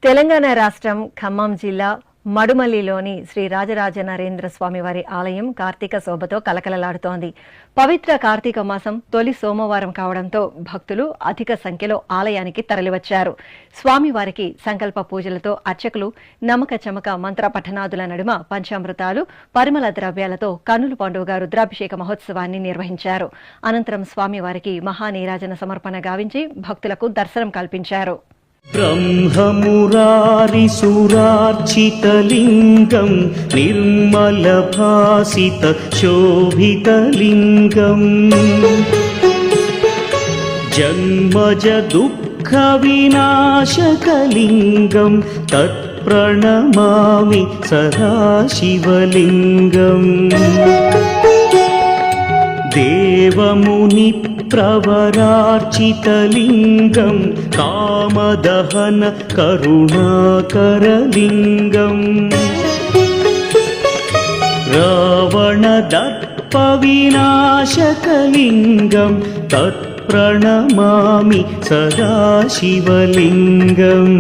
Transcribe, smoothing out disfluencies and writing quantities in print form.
తెలంగాణ రాష్ట్రం ఖమ్మం జిల్లా మడుమల్లిలోని శ్రీ రాజరాజ నరేంద్ర స్వామి వారి ఆలయం కార్తీక శోభతో కలకలలాడుతోంది. పవిత్ర కార్తీక మాసం తొలి సోమవారం కావడంతో భక్తులు అధిక సంఖ్యలో ఆలయానికి తరలివచ్చారు. స్వామివారికి సంకల్ప పూజలతో అర్చకులు నమక చమక మంత్ర పఠనాదుల నడుమ పంచామృతాలు, పరిమళ ద్రవ్యాలతో కన్నుల పండుగ రుద్రాభిషేక మహోత్సవాన్ని నిర్వహించారు. అనంతరం స్వామివారికి మహానీరాజన సమర్పణ గావించి భక్తులకు దర్శనం కల్పించారు. ब्रह्ममुरारिसुरार्चितलिङ्गं निर्मलभासितशोभितलिङ्गम् जन्मजदुःखविनाशकलिङ्गं तत्प्रणमामि सदा शिवलिङ्गम् देवमुनिप्रवरार्चितलिङ्गं कामदहन करुणाकरलिङ्गम् रावणदर्पविनाशकलिङ्गं तत्प्रणमामि सदा शिवलिङ्गम्।